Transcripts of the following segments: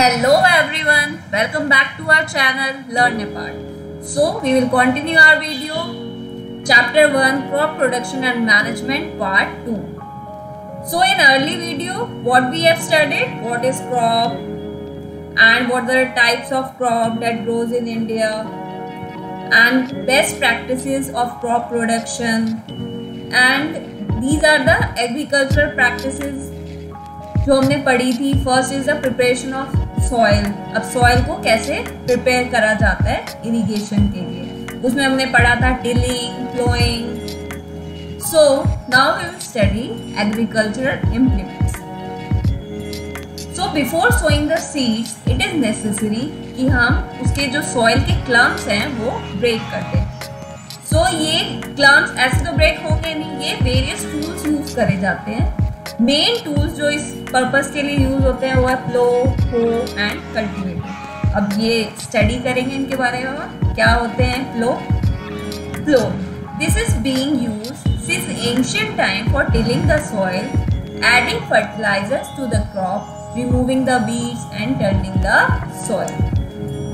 Hello everyone, welcome back to our channel Learn Apart. So we will continue our video chapter 1 crop production and management part 2. So in early video what we have studied, what is crop and what are the types of crop that grows in India and best practices of crop production, and these are the agricultural practices जो हमने पढ़ी थी. First is the preparation of soil. अब soil को कैसे prepare करा जाता है इरिगेशन के लिए, उसमें हमने पढ़ा था tilling, ploughing. So now we will study agricultural implements. So before sowing the seeds it is necessary कि हम उसके जो सॉइल के क्लम्प्स हैं वो ब्रेक कर दें. सो ये क्लम्प्स ऐसे तो ब्रेक होंगे नहीं, ये वेरियस टूल्स यूज करे जाते हैं. मेन टूल्स जो इस पर्पस के लिए यूज होते हैं वो है प्लो, हो एंड कल्टीवेटर. अब ये स्टडी करेंगे इनके बारे में. क्या होते हैं plough? Plough this is being used since ancient time for tilling the soil, adding fertilisers to the crop, removing the weeds and turning the soil.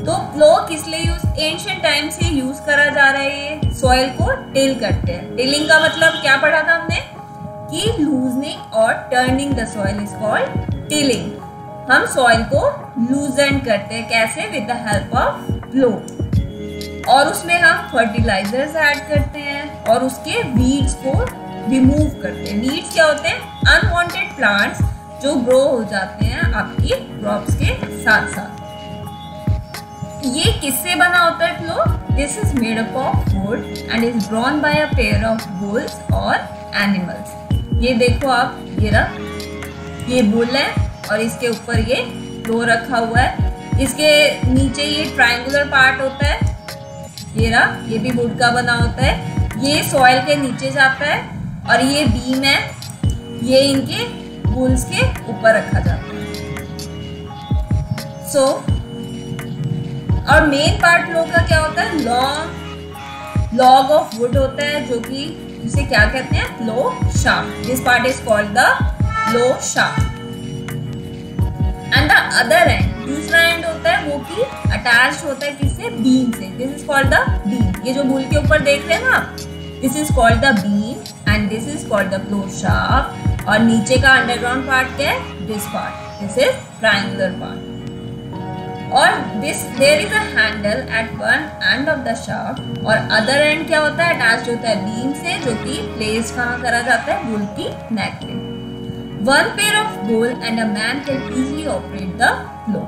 तो प्लो किस लिए यूज? एंशिएंट टाइम से यूज करा जा रहा है. ये सॉइल को टिल करते हैं. टिलिंग का मतलब क्या पढ़ा था हमने कि लूजनिंग और turning the soil is called tilling. हम सॉइल को लूजन करते हैं. कैसे? विद द हेल्प ऑफ प्लो. और उसमें हम फर्टिलाइजर्स ऐड करते हैं और उसके वीड्स को रिमूव करते हैं. वीड्स क्या होते हैं? अनवांटेड प्लांट्स जो ग्रो हो जाते हैं आपकी क्रॉप्स के साथ साथ. ये किससे बना होता है plough? This is made up of wood and is drawn by a pair of bulls और एनिमल्स. ये देखो आप, ये बुल है और इसके ऊपर ये प्लो रखा हुआ है. इसके नीचे ये ट्रायंगुलर पार्ट होता है. ये भी वुड का बना होता है. ये सॉइल के नीचे जाता है और ये बीम है, ये इनके बुल्स के ऊपर रखा जाता है. सो और मेन पार्ट प्लो का क्या होता है? लॉग ऑफ वुड होता है जो कि इसे क्या कहते हैं? Plough shaft. This part is called the plough shaft. And the other end, दूसरा एंड होता है वो कि अटैच होता है किससे? बीम से. This is called the beam. ये जो बुल के ऊपर देख रहे हैं ना, this is called the beam and this is called the plough shaft. और नीचे का अंडरग्राउंड पार्ट क्या है? This part. This is triangular part. और there is a handle at one end of the shaft. और अदर एंड क्या होता है? अटैच होता है बीम से, जो कि प्लेस कहाँ करा जाता है? बुल की नेक पे. One pair of bull and a man can easily operate the plough.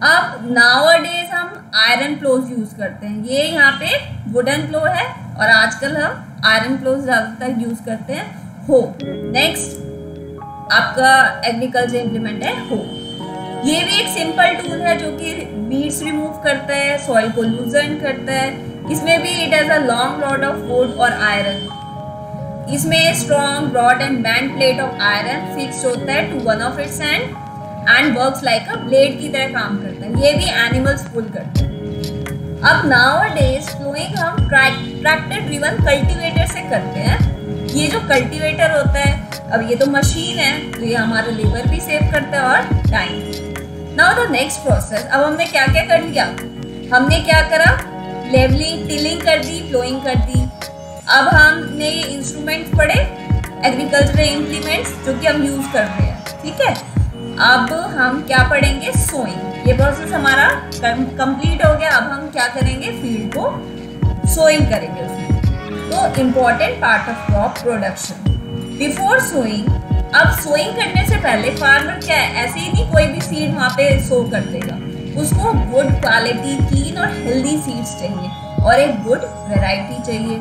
अब नाउअडेज हम आयरन प्लोज यूज करते हैं. ये यहाँ पे वुडन प्लो है और आजकल हम आयरन प्लोज ज्यादातर यूज करते हैं. हो नेक्स्ट आपका एग्रीकल्चर इम्प्लीमेंट है हो. ये भी एक सिंपल टूल है जो कि वीड्स रिमूव करता है, सॉइल को लूजन करता है. इसमें भी it has a long rod of wood और आयरन. इसमें strong broad and band plate of iron fix होता है to one of its end works like a blade की तरह काम करता है. ये भी एनिमल्स पुल करते हैं. अब नाउअडेज प्लोइंग हम ट्रैक्टर ड्रिवन कल्टीवेटर से करते हैं. ये जो कल्टीवेटर होता है, अब ये तो मशीन है तो ये हमारा लेबर भी सेव करता है और time. Now the next process. अब हमने क्या क्या कर लिया? हमने क्या करा? लेवलिंग, टिलिंग कर दी, प्लोइंग कर दी. अब हमने ये इंस्ट्रूमेंट्स पढ़े, एग्रीकल्चरल इम्प्लीमेंट्स जो कि हम यूज कर रहे हैं. ठीक है. अब हम क्या पढ़ेंगे? सोइंग. ये प्रोसेस हमारा कंप्लीट हो गया. अब हम क्या करेंगे? फील्ड को सोइंग करेंगे उसमें. तो important part of crop production. Before sowing, अब सोइंग करने से पहले फार्मर क्या है, ऐसे ही नहीं कोई भी सीड वहाँ पे सो कर देगा. उसको गुड क्वालिटी, क्लीन और हेल्दी सीड्स चाहिए और एक गुड वैरायटी चाहिए.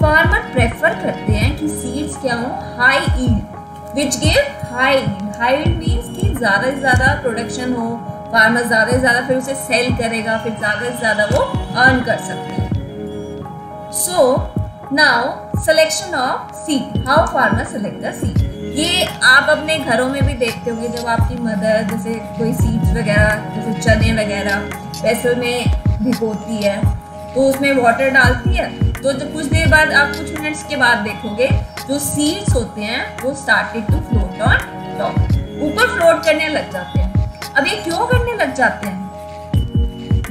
फार्मर प्रेफर करते हैं कि सीड्स क्या हो? High yield which give high yield. High yield means कि ज़्यादा से ज़्यादा प्रोडक्शन हो, फार्मर ज़्यादा से ज़्यादा फिर उसे सेल करेगा, फिर ज़्यादा से ज़्यादा वो अर्न कर सकते हैं. So now selection of seed. How farmer select the seed. ये आप अपने घरों में भी देखते होंगे. जब आपकी मदर जैसे कोई सीड्स वगैरह जैसे चने वगैरह वेसल में भिगोती है तो उसमें वाटर डालती है, तो जब कुछ देर बाद आप कुछ मिनट्स के बाद देखोगे जो सीड्स होते हैं वो started to float on top. ऊपर फ्लोट करने लग जाते हैं. अब ये क्यों करने लग जाते हैं?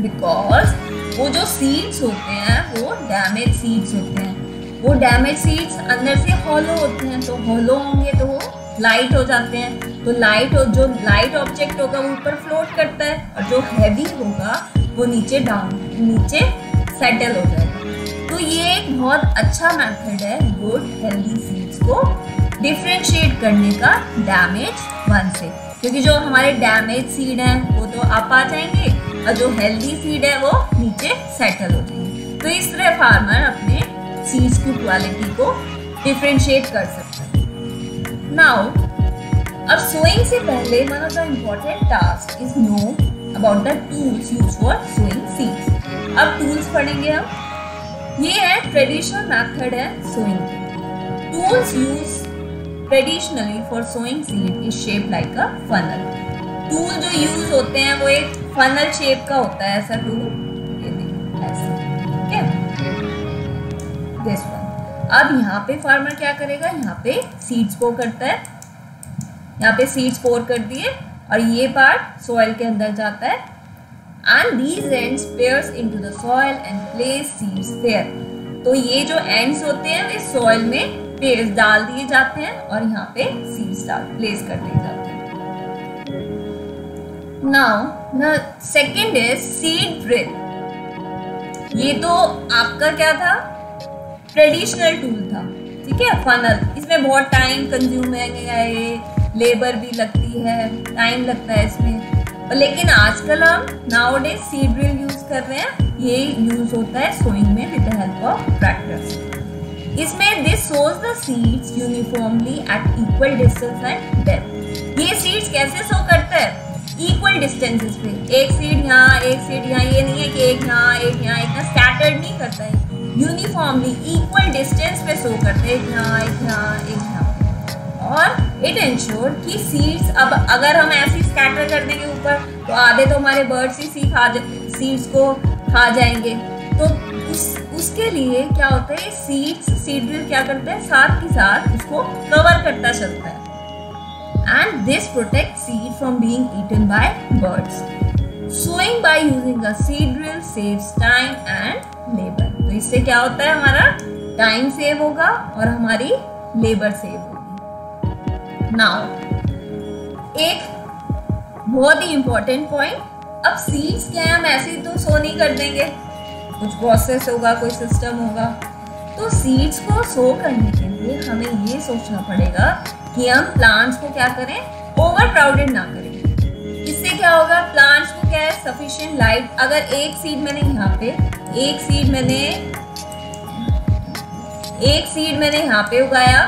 बिकॉज वो जो सीड्स होते हैं वो डैमेज सीड्स होते हैं। वो डैमेज सीड्स अंदर से हॉलो होते हैं, तो हॉलो होंगे तो वो लाइट हो जाते हैं। तो जो लाइट ऑब्जेक्ट होगा वो ऊपर फ्लोट करता है, और जो हैवी होगा वो नीचे सेटल हो जाएगा। तो ये एक बहुत अच्छा मेथड है गुड हेल्दी सीड्स को डिफरेंशिएट करने का डैमेज वन से, क्योंकि जो हमारे डैमेज सीड हैं वो तो अप आ जाएंगे और जो हेल्दी सीड है वो नीचे सेटल हो जाएंगे। तो इस तरह फार्मर अपने सीड्स की क्वालिटी को डिफरेंशिएट कर सकता है। नाउ अब सोइंग से पहले one of the important task is know about the tools used for sowing seeds. अब टूल्स पढ़ेंगे हम। ये है ट्रेडिशनल मेथड है सोइंग की। Tools use traditionally for sowing seed is shape like a funnel. Tool जो यूज होते हैं वो एक फनल शेप का होता है, ऐसा टूल, ये देखो ऐसा, ठीक है, दिस वन। अब यहाँ पे फार्मर क्या करेगा, यहाँ पे सीड्स पो करता है, यहाँ पे सीड्स पोर कर दिए और ये पार्ट सॉइल के अंदर जाता है and these ends pierce into the soil and place seeds there. तो ये जो एंड्स होते हैं वे सॉइल में पेयर्स डाल दिए जाते हैं और यहाँ पे सीड्स प्लेस कर दिए जाते हैं। Now the second is seed drill. ये तो आपका क्या था, ट्रेडिशनल टूल था, ठीक है, फनल। इसमें बहुत टाइम कंज्यूम है, लेबर भी लगती है, टाइम लगता है इसमें, लेकिन आजकल हम नाउअडेज सीड ड्रिल यूज कर रहे हैं। ये यूज होता है सोइंग में with the help of tractors. इसमें this sows the seeds uniformly at equal distance and depth. ये सीड्स कैसे सो करता है, इक्वल डिस्टेंसेस पे, एक सीड यहाँ एक सीड यहाँ, ये नहीं है कि एक यहाँ एक यहाँ, इतना स्कैटर्ड नहीं करता है, यूनिफॉर्मली इक्वल डिस्टेंस पे सो करते हैं, एक यहाँ एक यहाँ एक यहाँ। और इट इंश्योर कि सीड्स, अब अगर हम ऐसे स्कैटर कर देंगे ऊपर तो आधे तो हमारे बर्ड्स ही सीड्स को खा जाएंगे। तो उसके लिए क्या होता है, सीड ड्रिल क्या करता है, साथ ही साथ उसको कवर करता चलता है and this protects seed from being eaten by birds. Sowing by using a seed drill saves time and labor. तो इससे क्या होता है, हमारा टाइम सेव होगा और हमारी लेबर सेव होगी। नाउ एक बहुत ही इंपॉर्टेंट पॉइंट, अब सीड्स क्या है, हम ऐसे ही तो सो नहीं कर देंगे, कुछ प्रोसेस होगा, कोई सिस्टम होगा। तो सीड्स को सो करने के लिए हमें ये सोचना पड़ेगा कि हम प्लांट्स को क्या करें, ओवर क्राउडेड ना करें। इससे क्या होगा, प्लांट्स को क्या है, सफिशिएंट लाइट। अगर एक सीड मैंने यहाँ पे, एक सीड मैंने यहाँ पे उगाया,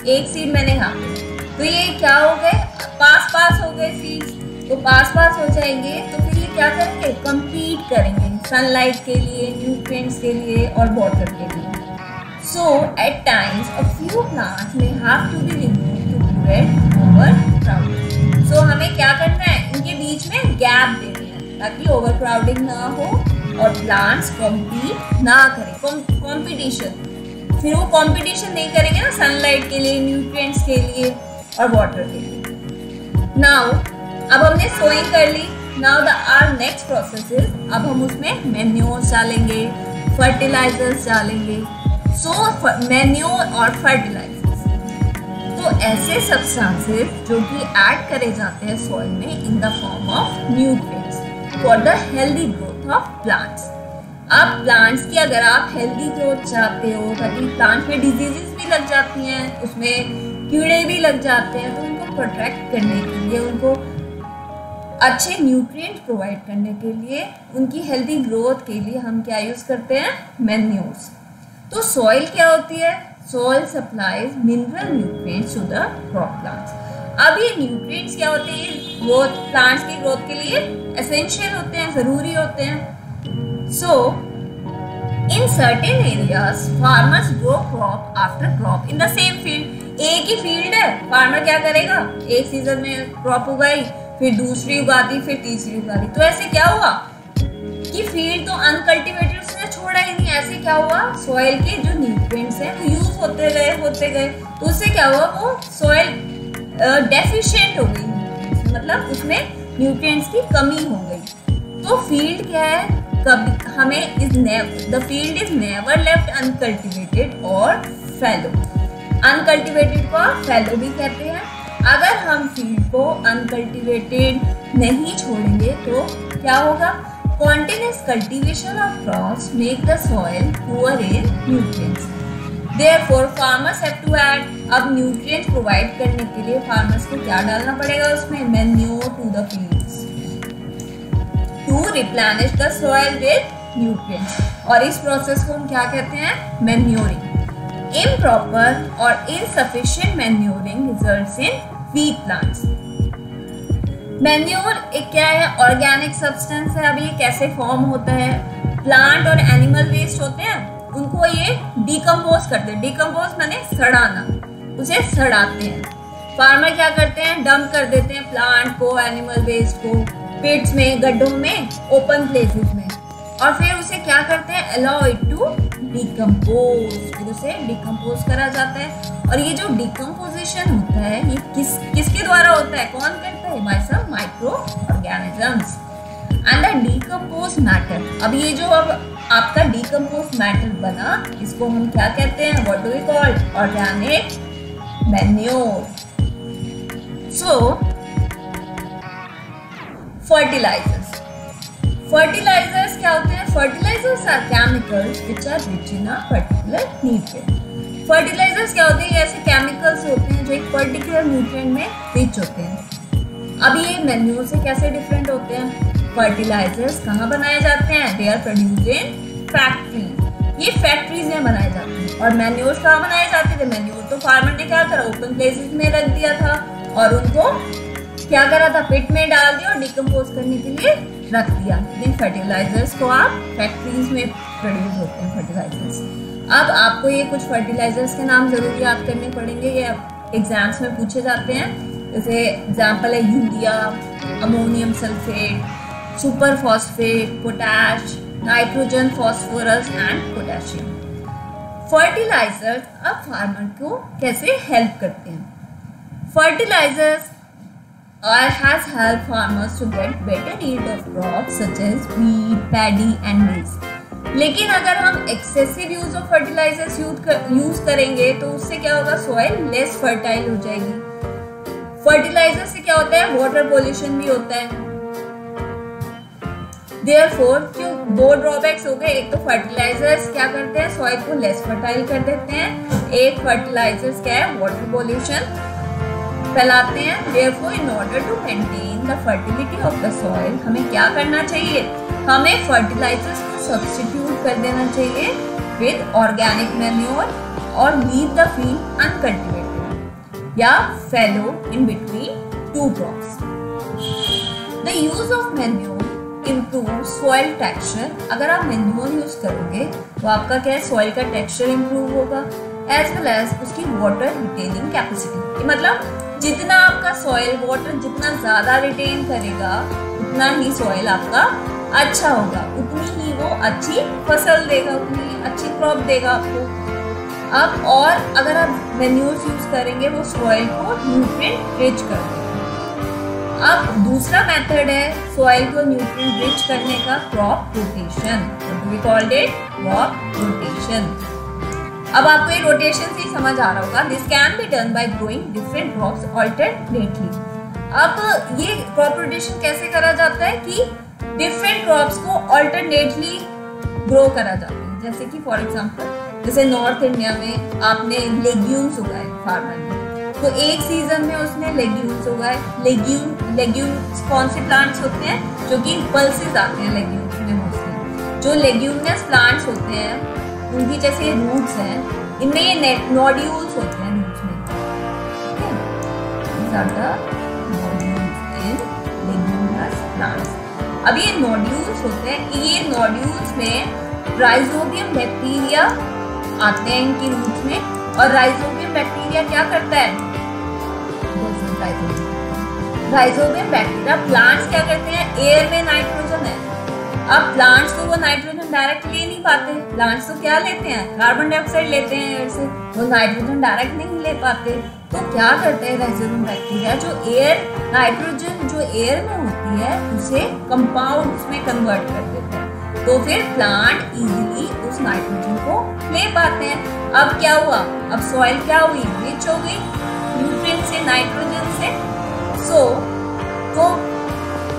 एक सीड मैंने यहाँ पे, तो ये क्या हो गए, पास हो गए सीड्स, तो पास हो जाएंगे। तो फिर ये क्या करेंगे, कम्पीट करेंगे सनलाइट के लिए, न्यूट्रिएंट्स के लिए और वाटर के लिए। So at times a few plants may have to be removed to prevent overcrowding. So हमें क्या करना है, इनके बीच में गैप देनी है ताकि ओवरक्राउडिंग ना हो और प्लांट्स कॉम्पीट ना करें, कंपटीशन। फिर वो कंपटीशन नहीं करेंगे ना सनलाइट के लिए, न्यूट्रिएंट्स के लिए और वाटर के लिए। नाउ अब हमने सोइंग कर ली। Now the our next process is, अब हम उसमें मैन्योर्स डालेंगे, फर्टिलाइजर्स डालेंगे। सो मैन्योर और फर्टिलाइजर्स तो ऐसे सब्सटेंसेस जो कि ऐड करे जाते हैं सॉइल में in the form of nutrients for the healthy growth of plants. अब प्लांट्स की अगर आप हेल्दी ग्रोथ चाहते हो, ताकि प्लांट्स में डिजीजेस भी लग जाती हैं, उसमें कीड़े भी लग जाते हैं, तो उनको प्रोटेक्ट करने के लिए, उनको अच्छे न्यूट्रिएंट्स प्रोवाइड करने के लिए, उनकी हेल्दी ग्रोथ के लिए हम क्या यूज करते हैं, मैन्योर्स। तो सॉइल क्या होती है, soil supplies mineral nutrients to the crop plants. अब ये न्यूट्रिएंट्स क्या होते हैं, ग्रोथ, प्लांट्स की ग्रोथ के लिए एसेंशियल होते हैं, जरूरी होते हैं। So in certain areas farmers grow crop after crop in the same field. एक ही फील्ड है, फार्मर क्या करेगा, एक सीजन में क्रॉप उगाई, फिर दूसरी उगा दी, फिर तीसरी उगा दी। तो ऐसे क्या हुआ कि फील्ड तो अनकल्टिवेटेड उसने छोड़ा ही नहीं। ऐसे क्या हुआ, सॉइल के जो न्यूट्रिएंट्स हैं वो यूज होते गए, तो उससे क्या हुआ, वो सॉइल डेफिशिएंट हो गई, मतलब उसमें न्यूट्रिएंट्स की कमी हो गई। तो फील्ड क्या है, कभी हमें the field is never left uncultivated और फैलो। अनकल्टिवेटेड को फैलो भी कहते हैं। अगर हम फील्ड को अनकल्टिवेटेड नहीं छोड़ेंगे तो क्या होगा, continuous cultivation of crops make the soil poor in nutrients. Therefore, farmers have to add, अब न्यूट्रिएंट्स प्रोवाइड करने के लिए फार्मर्स को क्या डालना पड़ेगा उसमें, manure to the fields to replenish the soil with nutrients. और इस प्रोसेस को हम क्या कहते हैं, मैन्योरिंग। इम्प्रॉपर और insufficient manuring results in weak plants. Manure एक क्या है, ऑर्गेनिक सब्सटेंस है। अब ये कैसे फॉर्म होता है, प्लांट और एनिमल वेस्ट होते हैं उनको ये डिकम्पोज करते हैं। डिकम्पोज माने सड़ाना, उसे सड़ाते हैं। फार्मर क्या करते हैं, डंप कर देते हैं प्लांट को, एनिमल वेस्ट को पिट्स में, गड्ढों में, ओपन प्लेसेस में, और फिर उसे क्या करते हैं, अलाउ इट टू डिकम्पोज। फिर उसे डिकम्पोज करा जाता है। और ये जो डिकम्पोजिशन होता है ये किसके द्वारा होता है, कौन करता है, by some micro organisms and the decompose matter. अब ये जो अब आपका डिकम्पोज मैटर बना, इसको हम क्या कहते हैं, what do we call, organic manure. So fertilizers, fertilizers क्या होते हैं, fertilizers are chemicals which are rich in a particular nutrient. Fertilizers क्या होते हैं, ऐसे केमिकल्स होते हैं जो एक पर्टिकुलर न्यूट्रिएंट में रिच होते हैं। अब ये मैन्योर से कैसे डिफरेंट होते हैं, फर्टिलाइजर्स कहाँ बनाए जाते हैं, they are produced in factory, ये फैक्ट्रीज में बनाए जाते हैं। और मैन्योर कहाँ बनाए जाते थे, मैन्योर तो फार्मर ने क्या करा, ओपन प्लेसेस में रख दिया था और उनको क्या करा था, पिट में डाल दिया और डिकम्पोज करने के लिए रख दिया। लेकिन फर्टिलाइजर्स को आप फैक्ट्रीज में प्रोड्यूस होते हैं फर्टिलाइजर्स। अब आपको ये कुछ फर्टिलाइजर्स के नाम जरूर याद करने पड़ेंगे, ये एग्जाम्स में पूछे जाते हैं। जैसे एग्जाम्पल है urea, ammonium sulphate, super phosphate, potash, nitrogen, phosphorus and potassium. Fertilizers अब फार्मर को कैसे हेल्प करते हैं, fertilizers has helped farmers to get better yield of crops such as wheat, paddy and maize. लेकिन अगर हम excessive use of fertilizers use करेंगे तो उससे क्या होगा, सॉइल लेस फर्टाइल हो जाएगी। फर्टिलाइजर से क्या होता है, वाटर पोल्यूशन भी होता है। Therefore, जो दो ड्रॉबैक्स हो गए, एक तो फर्टिलाइजर्स क्या करते हैं, सॉइल को लेस फर्टाइल कर देते हैं, एक फर्टिलाइजर्स क्या है, वाटर पोल्यूशन फैलाते हैं। Therefore, in order to maintain the fertility of the soil, हमें क्या करना चाहिए, हमें फर्टिलाइजर्स को सब्स्टिट्यूट कर देना चाहिए विद ऑर्गेनिक मैन्योर और लीव द फील्ड अनकल्टिवेटेड या fallow in between two crops. The use of manure improve soil texture. अगर आप मैन्योर यूज करोगे तो आपका क्या है, सॉइल का टेक्सचर इम्प्रूव होगा, एज वेल एज उसकी वाटर रिटेनिंग कैपेसिटी। मतलब जितना आपका सॉइल वाटर जितना ज्यादा रिटेन करेगा उतना ही सॉइल आपका अच्छा होगा, उतनी ही वो अच्छी फसल देगा, उतनी ही अच्छी क्रॉप देगा आपको। अब और अगर आप मैन्योर्स यूज करेंगे वो सॉइल को न्यूट्रिएंट रिच कर देगा। अब दूसरा मेथड है सॉइल को न्यूट्रिएंट रिच करने का, crop rotation. We called it crop rotation. अब आपको ये रोटेशन से समझ आ रहा होगा, this can be done by growing different crops alternately. अब ये क्रॉप रोटेशन कैसे करा जाता है कि डिफरेंट क्रॉप्स को अल्टरनेटली ग्रो करा जाता है। जैसे कि फॉर एग्जांपल, जैसे नॉर्थ इंडिया में आपने लेग्यूम्स उगाए फार्मर ने, तो एक सीजन में उसने लेग्यूम्स उगाए। लेग्यूम्स कौन से प्लांट्स होते हैं, जो कि पल्सेस आते हैं लेग्यूम्स में मोस्टली। जो लेग्यूमिनस प्लांट्स होते हैं उनकी जैसे रूट्स हैं, इनमें ये नोड्यूल्स होते हैं रूट्स में। अब ये नोड्यूल्स होते हैं, ये नोड्यूल्स में राइजोबियम बैक्टीरिया आते हैं इनकी रूट्स में, और राइजोबियम बैक्टीरिया क्या करता है, राइजोबियम बैक्टीरिया प्लांट्स क्या करते हैं, एयर में नाइट्रोजन है। अब प्लांट्स तो वो नाइट्रोजन डायरेक्ट ले नहीं पाते, प्लांट्स तो क्या लेते हैं, कार्बन डाइऑक्साइड लेते हैं एयर से, वो नाइट्रोजन डायरेक्ट नहीं ले पाते। तो क्या करते हैं राइजोबियम बैक्टीरिया, जो एयर नाइट्रोजन जो एयर में होती है उसे कंपाउंड्स में कन्वर्ट कर देते हैं, तो फिर प्लांट इजीली उस नाइट्रोजन को ले पाते हैं। अब क्या हुआ, अब सॉइल क्या हुई, रिच हो गई न्यूट्रिएंट से, नाइट्रोजन से। तो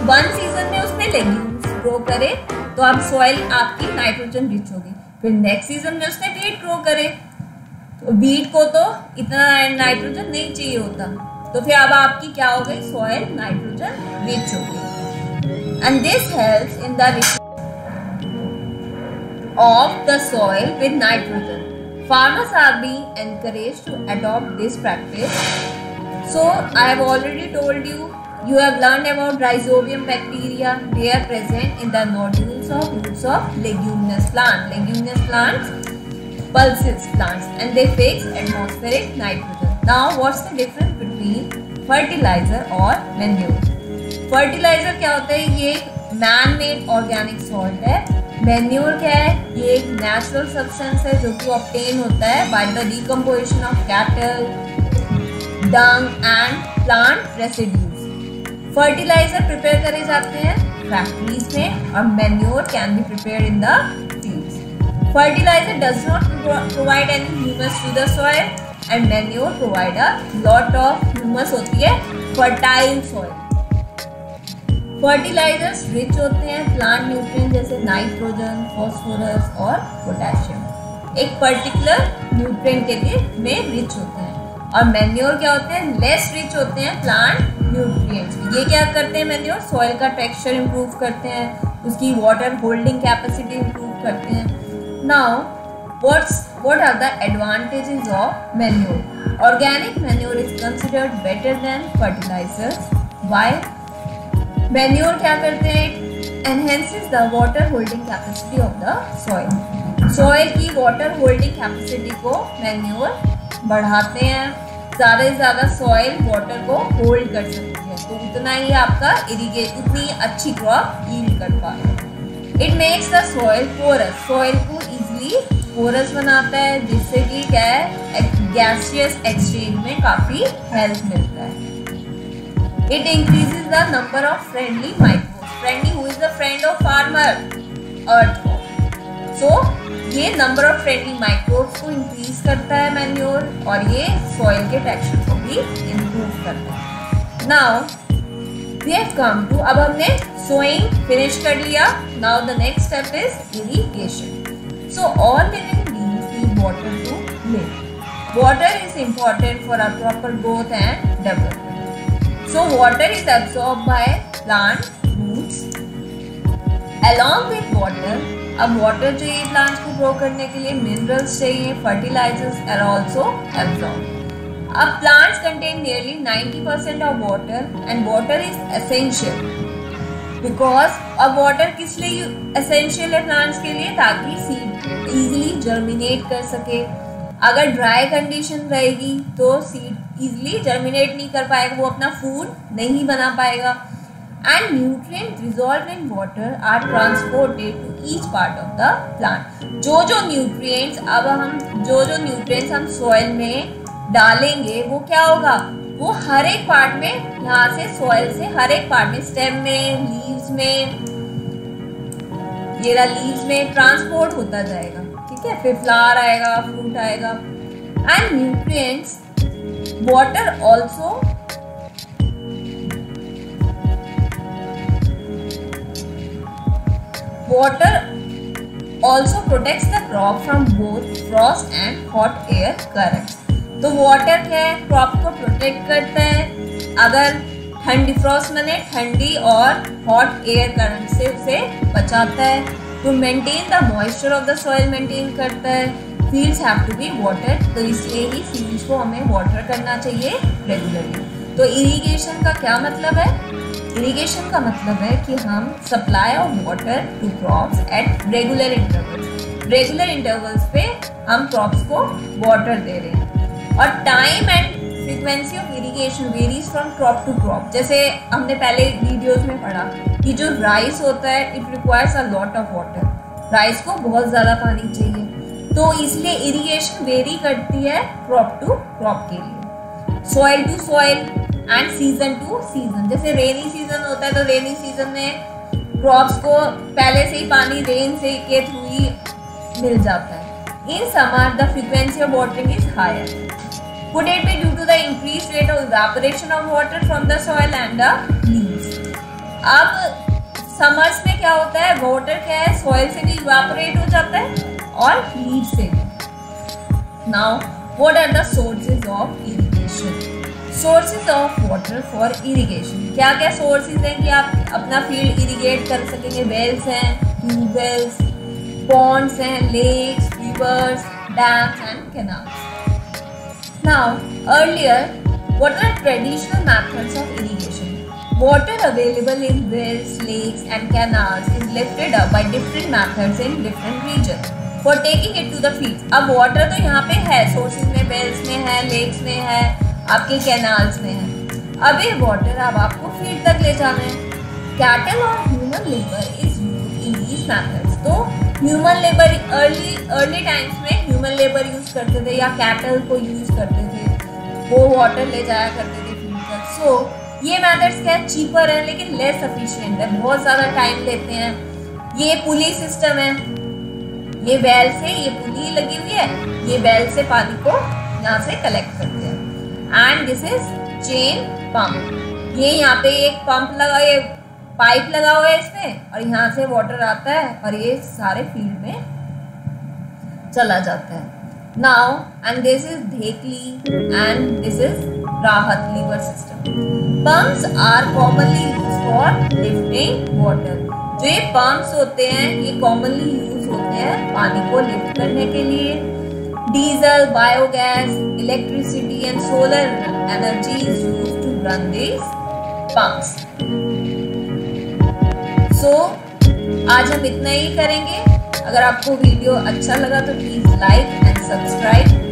वन सीजन में उसने लेग्यूम्स ग्रो करे तो अब सॉइल आपकी नाइट्रोजन रिच होगी। फिर नेक्स्ट सीजन में उसने वीट ग्रो करे, तो वीट को तो इतना नाइट्रोजन नहीं चाहिए होता, तो फिर अब आपकी क्या हो गई, सॉइल नाइट्रोजन रिच हो गई। And this helps in the rich of the soil with nitrogen. Farmers are being encouraged to adopt this practice. So I have already told you, you have learned about rhizobium bacteria. They are present in the nodules of roots of leguminous plants. Leguminous plants, pulses plants, and they fix atmospheric nitrogen. Now what's the difference between fertilizer और manure? Fertilizer क्या होता है, ये man-made organic salt है। Manure क्या है, ये एक नेचुरल सब्सटेंस है जो कि ऑब्टेन होता है by the decomposition of cattle, dung and plant residues. Fertilizer prepare करे जाते हैं फैक्ट्रीज में और manure can be prepared in the fields. Fertilizer does not provide any humus to the soil and manure provide a lot of humus होती है fertile soil. Fertilizers rich होते हैं plant nutrient जैसे नाइट्रोजन, फास्फोरस और potassium, एक particular nutrient के लिए में रिच होते हैं। और मैन्योर क्या होते हैं, लेस रिच होते हैं प्लांट न्यूट्रिएंट्स। ये क्या करते हैं मैन्योर, सॉइल का टेक्सचर इंप्रूव करते हैं, उसकी वाटर होल्डिंग कैपेसिटी इंप्रूव करते हैं। Now what are the advantages of manure? Organic manure is considered better than fertilizers. Why? Manure क्या करते हैं, enhances the water holding capacity of the soil. Soil की water holding capacity को manure बढ़ाते हैं, ज़्यादा से ज़्यादा सॉइल वाटर को होल्ड कर सकती है, तो उतना ही आपका उतनी अच्छी क्रॉप यील्ड कर पाएगा। It makes the soil porous, soil को इजीली पोरस बनाता है, जिससे कि क्या है, गैसियस एक्सचेंज में काफ़ी हेल्प मिलता है। It increases the number of friendly microbes. Friendly, who is the friend of farmer? Earthworm. So ये number of friendly microbes को increase करता है मैन्योर और ये soil के texture को भी improve करता है। Now we have come to, अब हमने sowing finish कर लिया. Now the next step is irrigation. So all living beings need water to live. Water is important for our proper growth and development. So water is absorbed by plant roots along with water. अब water चाहिए plants को grow करने के लिए, minerals चाहिए, fertilizers are also absorbed. अब plants contain nearly 90% of water and water is essential because अब water किस लिए essential है plants के लिए, ताकि seed easily germinate कर सके। अगर ड्राई कंडीशन रहेगी तो सीड इजीली जर्मिनेट नहीं कर पाएगा, वो अपना फूड नहीं बना पाएगा। And nutrient resolve in water are transported to each part of the plant. जो न्यूट्रिएंट्स हम सॉइल में डालेंगे वो क्या होगा, वो हर एक पार्ट में, यहाँ से सॉइल से हर एक पार्ट में, स्टेम में, लीव्स में, ये लीव्स में ट्रांसपोर्ट होता जाएगा, ठीक है। फिर फ्लावर आएगा, फ्रूट आएगा। And nutrients water also protects the crop from both Frost and hot air currents. तो वाटर क्या है, क्रॉप को प्रोटेक्ट करता है, अगर ठंडी फ्रॉस्ट माने ठंडी और हॉट एयर करंट से उसे बचाता है। To maintain the moisture of the soil maintain करता है। Fields have to be watered, तो इसलिए ही फील्ड्स को हमें वाटर करना चाहिए रेगुलरली। तो इरिगेशन का क्या मतलब है, इरिगेशन का मतलब है कि हम supply of water to crops at regular intervals, regular intervals पे हम क्रॉप्स को वाटर दे रहे हैं। और time and frequency of irrigation varies from crop to crop. जैसे हमने पहले वीडियोस में पढ़ा कि जो राइस होता है it requires a lot of water, rice को बहुत ज़्यादा पानी चाहिए, तो इसलिए इरिगेशन वेरी करती है क्रॉप टू क्रॉप के लिए। Soil to soil and season to season. जैसे रेनी सीजन होता है तो रेनी सीजन में क्रॉप्स को पहले से ही पानी रेन से के थ्रू ही मिल जाता है। In summer the frequency of watering is higher. Could it be due to the increased rate of evaporation of water from the soil and the leaves? अब समर्स में क्या होता है, वाटर क्या है, सॉइल से भी इवापोरेट हो जाता है और लीव से भी। Now what are the sources of irrigation? Sources of water for irrigation, क्या क्या सोर्सेज हैं कि आप अपना फील्ड इरिगेट कर सकेंगे? वेल्स हैं, ट्यूबवेल्स, पॉन्ड्स हैं, lakes, rivers, dams and canals. Now, earlier, what are traditional methods of irrigation? Water available in wells, lakes and canals is lifted up by different methods in different regions for taking it to the fields. अब water तो यहाँ पे है, sources में, wells में है, lakes में है, आपके canals में है। अब ये water अब आपको field तक ले जाना है। Cattle or human labor is used in these methods. तो ह्यूमन लेबर अर्ली टाइम्स में ह्यूमन लेबर यूज करते थे या कैटल को यूज करते थे, वो वाटर ले जाया करते थे फील्ड तक। सो ये मेथड्स क्या है, चीपर है लेकिन लेस सफिशिएंट है, बहुत ज़्यादा टाइम लेते हैं। ये पुली सिस्टम है, ये वेल से ये पुली लगी हुई है, ये वेल से पानी को यहाँ से कलेक्ट करते हैं। And this is chain pump, ये यहाँ पे एक पंप लगा, ये पाइप लगा हुआ है इसमें और यहाँ से वाटर आता है और ये सारे फील्ड में चला जाता है। Now and this is dhekli and this is rahat lever system. Pumps are commonly use for lifting water. जो ये पंप्स होते हैं ये कॉमनली यूज होते हैं पानी को लिफ्ट करने के लिए। Diesel, biogas, electricity and solar energy is used to run this pumps. तो आज हम इतना ही करेंगे। अगर आपको वीडियो अच्छा लगा तो प्लीज लाइक एंड सब्सक्राइब।